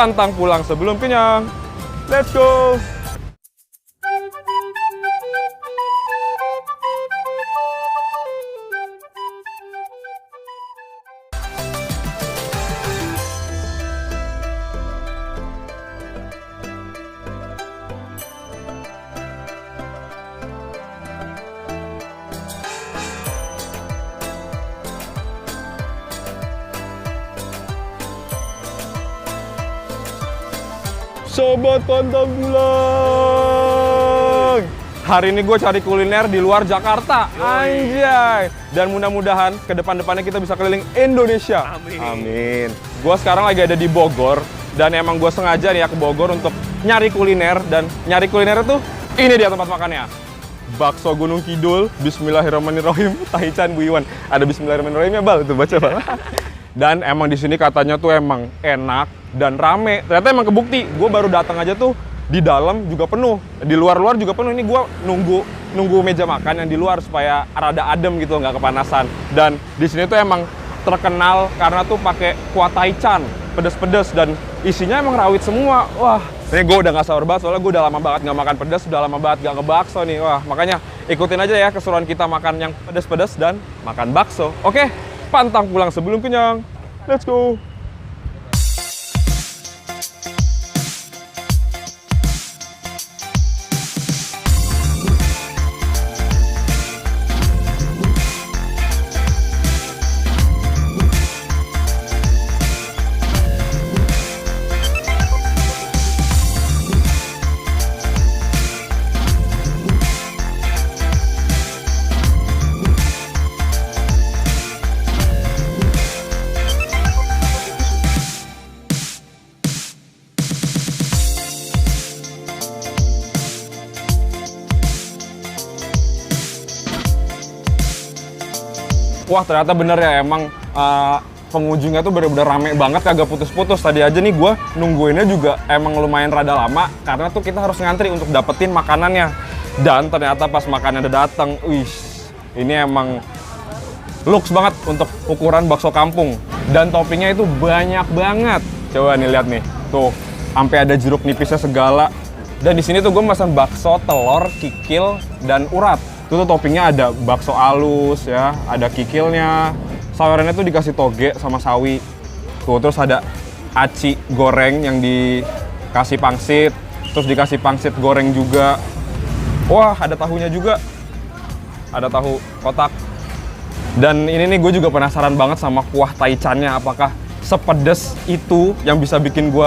pantang pulang sebelum kenyang. Let's go! Sobat pantang pulang. Hari ini gue cari kuliner di luar Jakarta. Anjay. Dan mudah-mudahan ke depan-depannya kita bisa keliling Indonesia. Amin. Gue sekarang lagi ada di Bogor. Dan emang gue sengaja nih ya ke Bogor untuk nyari kuliner. Dan nyari kuliner itu ini dia tempat makannya. Bakso Gunung Kidul. Bismillahirrahmanirrahim. Taichan Bu Iwan. Ada Bismillahirrahmanirrahim ya Bal. Itu baca Bal. Dan emang di sini katanya tuh emang enak dan rame. Ternyata emang kebukti. Gue baru datang aja tuh di dalam juga penuh, di luar juga penuh. Ini gue nunggu meja makan yang di luar supaya rada adem gitu, nggak kepanasan. Dan di sini tuh emang terkenal karena tuh pakai kuah taichan, pedes-pedes dan isinya emang rawit semua. Wah, ini gue udah nggak sabar banget soalnya gue udah lama banget nggak makan pedas, udah lama banget nggak ngebakso nih. Wah, makanya ikutin aja ya keseruan kita makan yang pedes-pedes dan makan bakso. Oke. Pantang pulang sebelum kenyang. Let's go. Wah, ternyata bener ya, emang pengunjungnya tuh bener-bener rame banget, kagak putus-putus. Tadi aja nih gue nungguinnya juga emang lumayan rada lama, karena tuh kita harus ngantri untuk dapetin makanannya. Dan ternyata pas makanannya udah dateng, wih, ini emang lux banget untuk ukuran bakso kampung. Dan toppingnya itu banyak banget. Coba nih lihat nih, tuh sampai ada jeruk nipisnya segala. Dan di sini tuh gue pesan bakso, telur, kikil, dan urat. Itu tuh toppingnya ada bakso alus ya, ada kikilnya, sayurannya tuh dikasih toge sama sawi. Tuh terus ada aci goreng yang dikasih pangsit, terus dikasih pangsit goreng juga. Wah, ada tahunya juga, ada tahu kotak. Dan ini nih gue juga penasaran banget sama kuah taichannya, apakah sepedes itu yang bisa bikin gue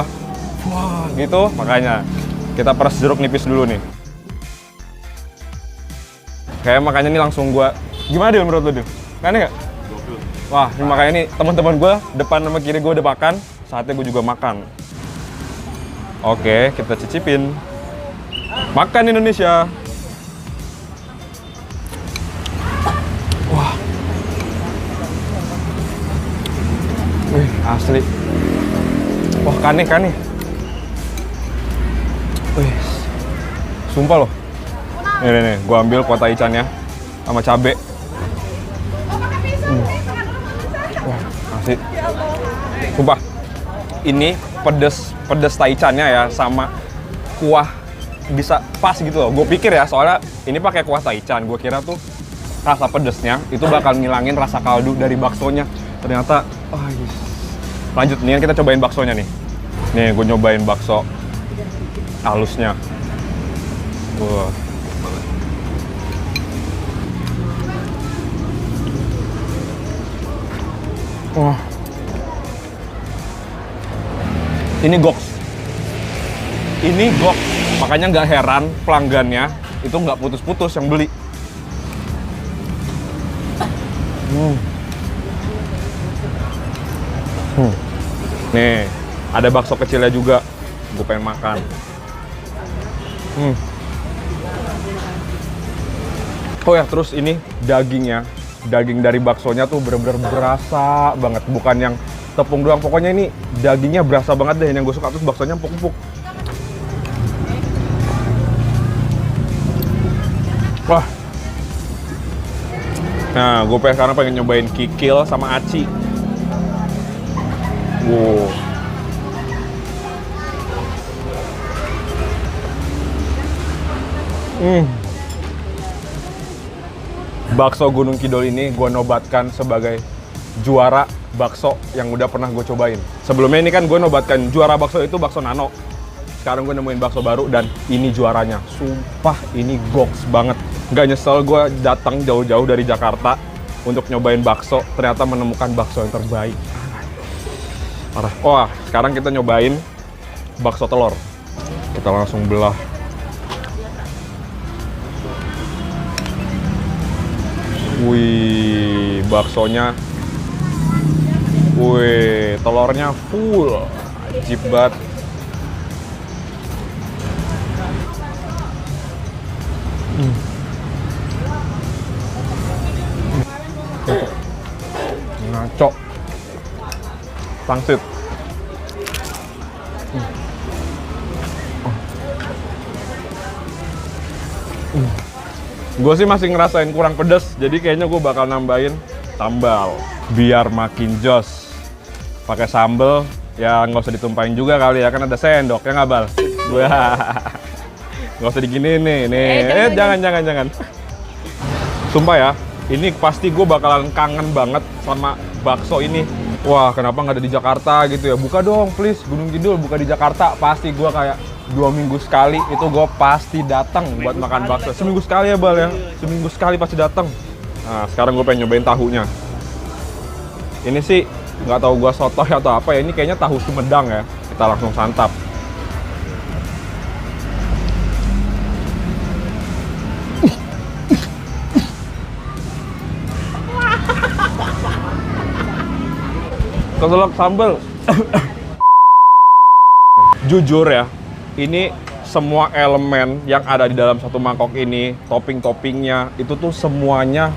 wah gitu. Makanya kita peres jeruk nipis dulu nih. Kayak makanya nih langsung gue, gimana Dil menurut lo Dil? Aneh nggak? Wah, makanya nih teman-teman gue depan sama kiri gue udah makan, saatnya gue juga makan. Oke, kita cicipin. Makan Indonesia. Wah. Wih, asli. Wah, kane. Wih, sumpah loh. Nih, gue ambil kuah taichannya sama cabe. Wah, asli. Sumpah, ini pedes taichannya ya sama kuah bisa pas gitu loh. Gue pikir ya, soalnya ini pakai kuah taichan, gue kira tuh rasa pedesnya itu bakal ngilangin rasa kaldu dari baksonya. Ternyata, yes. Lanjut nih, kita cobain baksonya nih. Nih, gue nyobain bakso halusnya. Wah. Wah, ini goks. Ini goks. Makanya nggak heran pelanggannya itu nggak putus-putus yang beli. Nih, ada bakso kecilnya juga. Gue pengen makan. Oh ya, terus ini dagingnya. Daging dari baksonya tuh bener-bener berasa banget, bukan yang tepung doang. Pokoknya ini dagingnya berasa banget deh, yang gue suka. Terus baksonya empuk-empuk. Wah. Nah, gue sekarang pengen nyobain kikil sama aci. Wow. Bakso Gunung Kidul ini gue nobatkan sebagai juara bakso yang udah pernah gue cobain. Sebelumnya ini kan gue nobatkan juara bakso itu bakso Nano. Sekarang gue nemuin bakso baru dan ini juaranya. Sumpah ini goks banget. Gak nyesel gue datang jauh-jauh dari Jakarta untuk nyobain bakso. Ternyata menemukan bakso yang terbaik. Parah. Wah, sekarang kita nyobain bakso telur. Kita langsung belah. Wih, baksonya. Wih, telurnya full. Ajib banget. Ngaco. Pangsit. Gue sih masih ngerasain kurang pedas, jadi kayaknya gue bakal nambahin sambal biar makin jos. Pakai sambal ya nggak usah ditumpahin juga kali ya, kan ada sendok ya nggak Bal? Nggak usah diginiin nih. Jangan. Sumpah ya, ini pasti gue bakalan kangen banget sama bakso ini. Wah, kenapa nggak ada di Jakarta gitu ya? Buka dong please, Gunung Kidul buka di Jakarta. Pasti gue kayak 2 minggu sekali itu gue pasti datang buat makan bakso. Seminggu sekali ya Bal ya, seminggu sekali pasti datang. Nah sekarang gue pengen nyobain tahunya. Ini sih nggak tahu gue sotoy atau apa ya, ini kayaknya tahu Sumedang ya. Kita langsung santap. Keselak sambal. Jujur ya, ini semua elemen yang ada di dalam satu mangkok ini, topping-toppingnya, itu tuh semuanya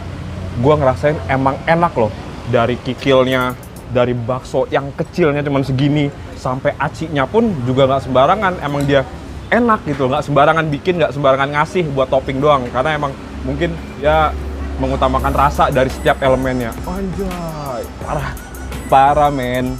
gue ngerasain emang enak loh. Dari kikilnya, dari bakso yang kecilnya cuman segini, sampai acinya pun juga nggak sembarangan. Emang dia enak gitu, nggak sembarangan bikin, nggak sembarangan ngasih buat topping doang. Karena emang mungkin ya mengutamakan rasa dari setiap elemennya. Anjay, parah men.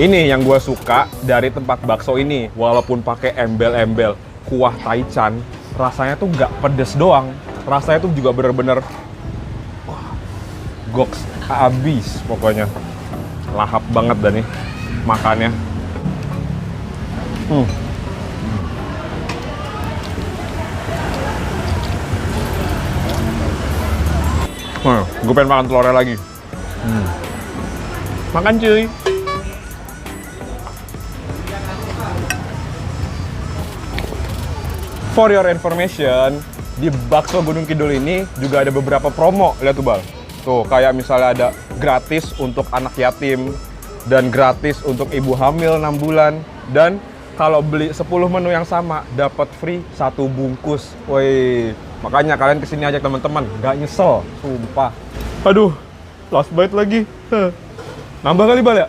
Ini yang gue suka dari tempat bakso ini, walaupun pakai embel-embel kuah taichan, rasanya tuh nggak pedes doang, rasanya tuh juga bener-bener goks abis pokoknya. Lahap banget dah nih makannya. Gue pengen makan telurnya lagi. Makan cuy. For your information, di bakso Gunung Kidul ini juga ada beberapa promo. Lihat tuh Bal. Tuh, kayak misalnya ada gratis untuk anak yatim dan gratis untuk ibu hamil 6 bulan. Dan kalau beli 10 menu yang sama, dapat free 1 bungkus. Woi, makanya kalian kesini ajak teman-teman, nggak nyesel, sumpah. Aduh, last bite lagi. Nambah kali Bal ya?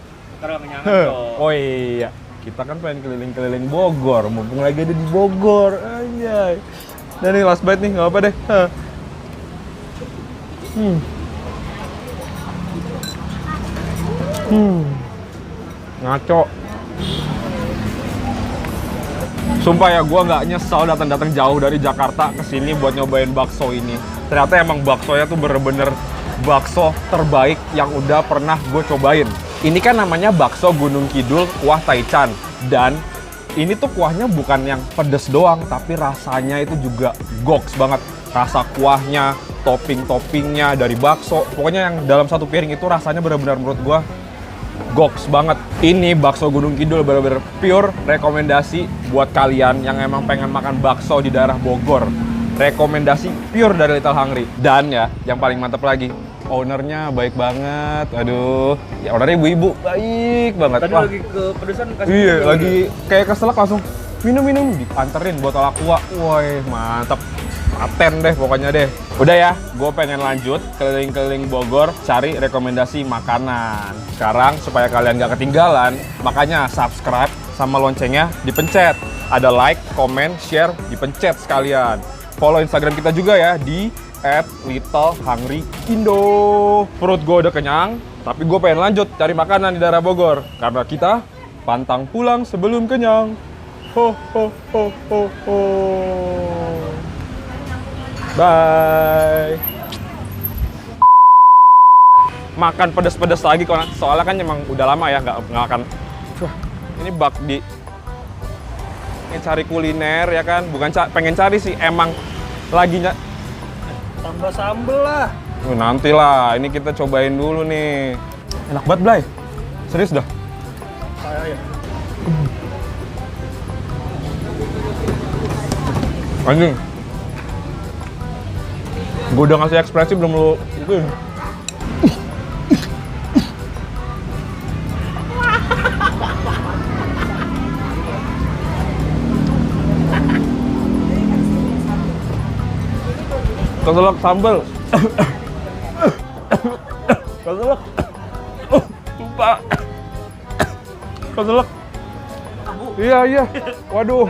Oh iya. Kita kan pengen keliling-keliling Bogor, mumpung lagi ada di Bogor, anjay. Dan ini last bite nih, nggak apa deh. Ngaco. Sumpah ya, gue nggak nyesal datang-datang jauh dari Jakarta ke sini buat nyobain bakso ini. Ternyata emang baksonya tuh bener-bener bakso terbaik yang udah pernah gue cobain. Ini kan namanya bakso Gunung Kidul kuah taichan, dan ini tuh kuahnya bukan yang pedes doang, tapi rasanya itu juga goks banget. Rasa kuahnya, topping-toppingnya dari bakso, pokoknya yang dalam satu piring itu rasanya benar-benar menurut gua goks banget. Ini bakso Gunung Kidul benar-benar pure rekomendasi buat kalian yang emang pengen makan bakso di daerah Bogor. Rekomendasi pure dari Little Hungry. Dan ya, yang paling mantap lagi, ownernya baik banget. Aduh, ya ownernya ibu-ibu baik banget. Tadi lagi kepedesan kasih. Iya, lagi kayak keselak langsung minum-minum, dianterin botol aqua. Woi, mantap. Paten deh pokoknya deh. Udah ya, gue pengen lanjut keliling-keliling Bogor cari rekomendasi makanan. Sekarang supaya kalian gak ketinggalan, makanya subscribe sama loncengnya dipencet. Ada like, comment, share, dipencet sekalian. Follow Instagram kita juga ya di @littlehungryindo. Perut gue udah kenyang, tapi gue pengen lanjut cari makanan di daerah Bogor. Karena kita pantang pulang sebelum kenyang. Ho ho ho ho ho. Bye. Makan pedas-pedas lagi, soalnya kan emang udah lama ya nggak akan. Ini bakdi. Ini cari kuliner ya kan, bukan pengen cari sih, emang lagi Tambah sambel lah. Nanti lah, ini kita cobain dulu nih. Enak banget, Blay. Serius dah. Kayak ya. Anjing. Gue udah ngasih ekspresi belum lu ituin. Keselak sambal. Keselak. Lupa. Keselak. Iya. Waduh.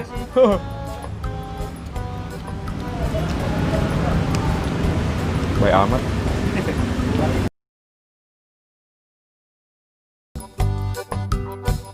Baik amat.